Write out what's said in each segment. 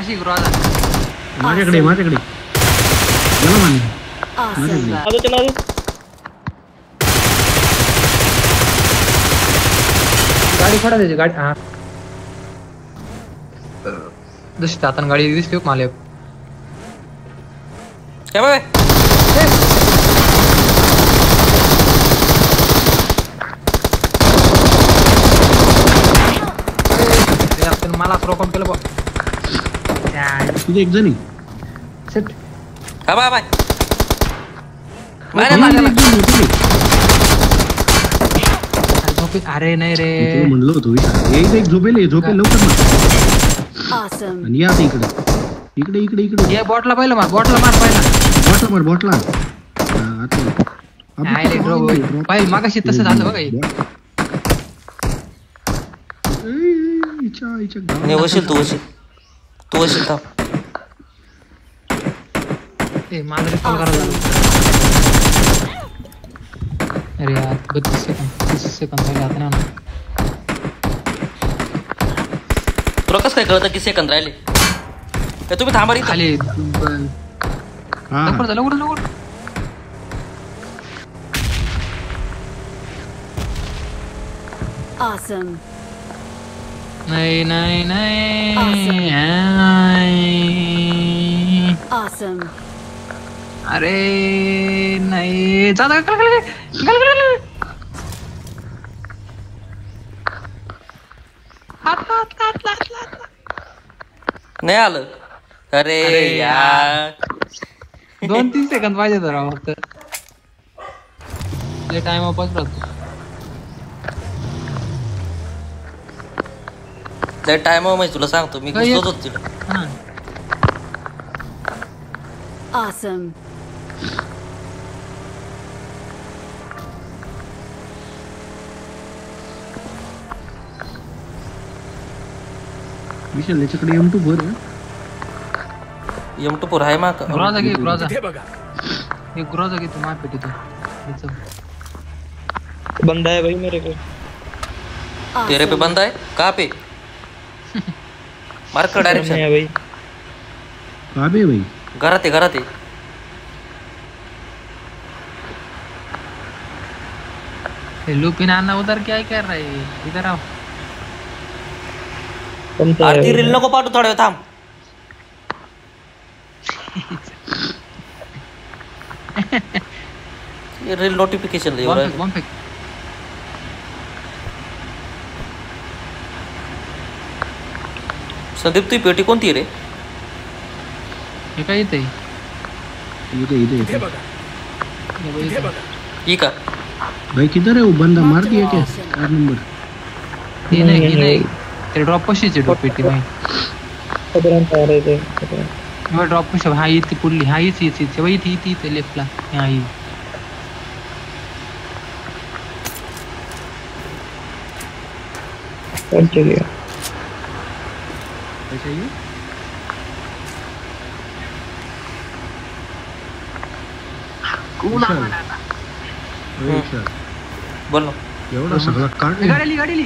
कशी ग्रोजा माझ्याकडे चला माने आलो चला गाडी फोडा त्याची गाडी हा दुसरी हातान गाडी दिसली मला काय बाय मला प्रोकॉम केलं बघ तुझे एक जणी सेट हा बाय बाय अरे नाही रे म्हणलो होतो एक झोपेल लवकर ना आणि या इकडे ये बॉटला पाहिलं मार बॉटला मार पाहिलं बॉटला पाहिलं मागाशी तसं झालं बघा नाही वशील तू वशील थांब माझं रिकॉल करायला अरे यार 32 सेकंद राहिले आता ना तुला कसं काय कळतं की सेकंद राहिले तर तुम्ही थांबा रे खाली लवकर लवकर Awesome. नहीं Awesome. अरे नहीं ज्यादा गल नाही आलं अरे यार 2-3 सेकंद पाहिजे तर फक्त जे टाइम वापस राहतो त्या टाइम म्हणजे तुला सांगतो मी घुसतोच होतो तिकडे Awesome. विशाल याच्याकडे M2 भर M2 आहे मा ग्रोजा घे ये ग्रोजा घे तू मार पेटी तो बंदा है भाई मेरे को तेरे पे बंदा है कहाँ पे मार कर डायरेक्शन है भाई कहाँ पे भाई घरात है लुपिन आना उधर क्या कर रहा है इधर आओ आरती रील नको पाठवू थोड्या वेळ थांब रील नोटिफिकेशन संदीप तुझी पेटी कोणती रे हे काय येते ही का भाई किधर है वो बंदा मार दिया क्या 4 नंबर ये नहीं ते ड्रॉप पशीचे पेटी भाई खबरांत आ रहे थे मैं ड्रॉप पशी हा इथे पुढली हा इथे भाई इथे लेफ्टला हा ही पहुंच गया ऐसा ही बोल ना एवढा सगळा काढ गाडीली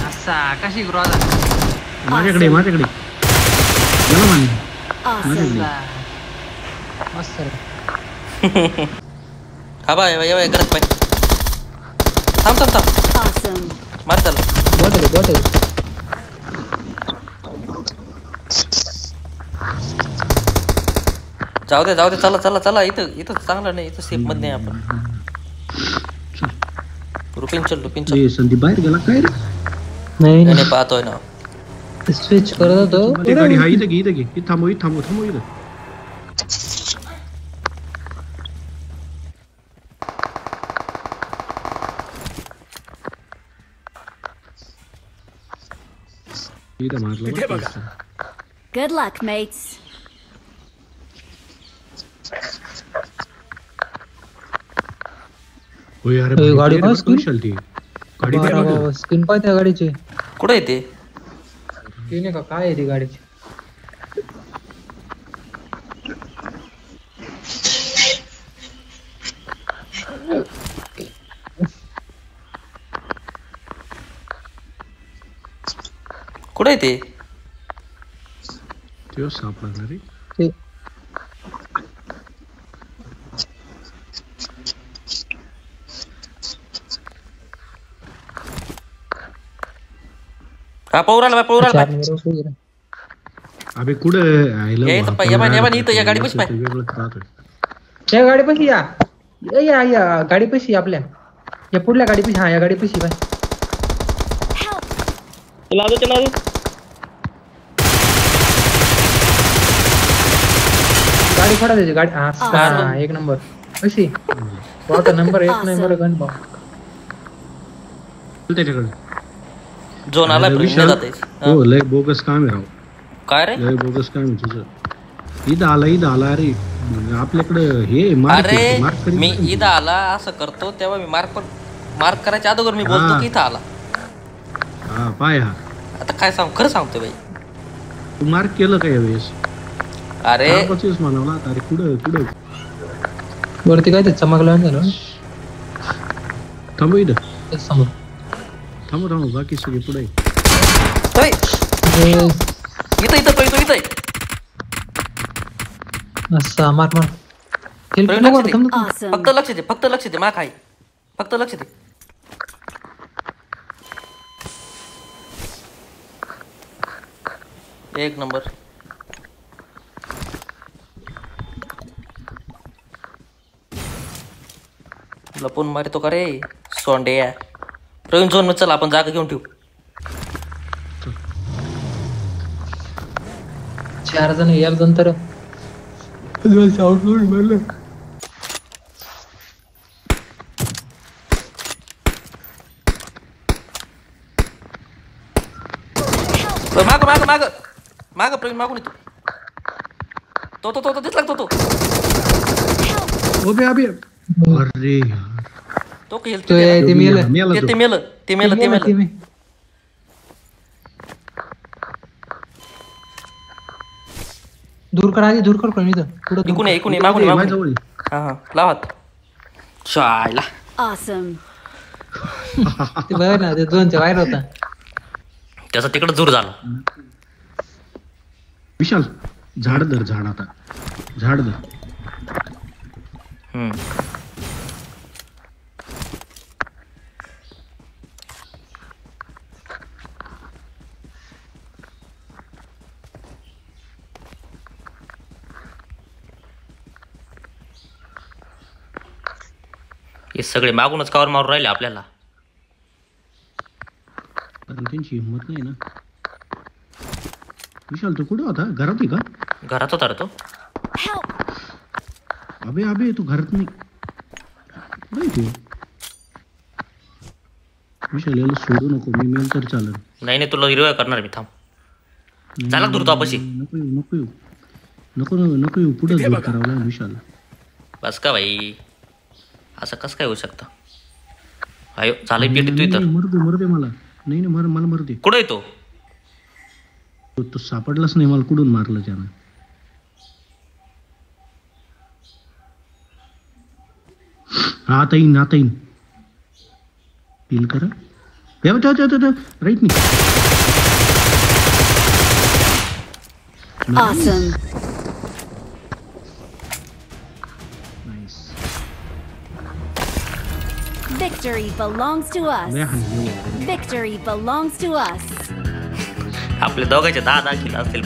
असा कशी ग्रोजा माझ्याकडे चला माने Awesome. मस्त हा बाय करत बाय थांब Awesome. मार चल बॉटल जाऊ दे चला इथं चांगलं नाही इथं सेफ मध्ये नाही आपण रुपीन चल ये संदीप बाहेर गेला काय रे नाही पाहतोय ना स्विच करत होतो ते गाडी हा इथं घे इथं थांबव इथं इथं मारलं Good luck, mates. हो यार गाडी बस चलती गाडी स्क्रीन पाय त्या गाडीची कुठे येते स्क्रीन आहे का काय आहे ती गाडीची कुठे ते तेव्हा सापडला रे. ते हा पौराला चार नंबर उभं आहे. अबे कुठं आयला या इथं पाय, या बाई, या बाई, इथं या गाडी पाशी पाय. वेगळंच राहतोय. या गाडी पशी या या गाडी पशी आपल्या या पुढल्या गाडी पशी. हा या गाडी पशी बाय. चला दो. गाडी फोडा त्याची गाडी. हा एक नंबर कशी वाटा नंबर एक नंबर गन भाऊ. चल त्याच्याकडे. झोन आला विशाल. जाते हो लय बोगस काम आहे राव. काय रे लय बोगस काम आहे तुझं. इथं आला अरे आपल्याकडे हे मार्क अरे मी इथं आला असं करतो तेव्हा मी मार्क करायच्या अगोदर मी बोलतो की इथं आला. हा पाय हा आता काय सांग खरं सांगतो बाई. तू मार्क केलं का यावेळेस. अरे म्हणावला अरे कुठं वरती काय ते चमकलं ना थांबू इथं. तेच समोर थांबू बाकी सगळे पुढे. होय. इथं पळतो इथं असा मार प्रवीण, लक्ष दे. Awesome. फक्त लक्ष दे मा खाई फक्त लक्ष दे. एक नंबर. लपून मारतो का रे सोंड्या. प्रवीण झोन चल आपण जागा घेऊन ठेवू. 4 जण एक जण तर माग प्रवीण मागून येतो. तो दिसला तो अबे अरे तो खेळ ते मेलं. ते मेलं. दूर कर पण इथं पुढं इकून ये मागून माझ्याजवळ. हा लावात शायला. Awesome. ते बघ ना ते दोनच्या बाहेर होता. त्याचा तिकडे दूर झाला. विशाल झाड आता झाड धर. हे सगळे मागूनच कावर मारून राहिले आपल्याला. कारण त्यांची हिंमत नाही ना. विशाल तू कुठं होता. घरात आहे का. घरात होता रे तो. अबे तू घरात नाही. तू विशाल याला सोडू नको. मी मेल तर चालेल. नाही तुला हिरव्या करणार मी. थांब झाला दूर तो आपशी. नको येऊ पुढे दूर करावं लागेल विशाल. बस का भाई असं कसं काय होऊ शकतं. अयो झालंय पेटी तू इथं. मरू दे मला. नाही मला मरू दे. कुठं येतो तो सापडलाच नाही मला. कुठून मारलं त्यानं. आता येईन फील करा. राईट नाही. Awesome. Victory belongs to us. Victory belongs to us. आपल्या दोघांचे 10 किलो असतील.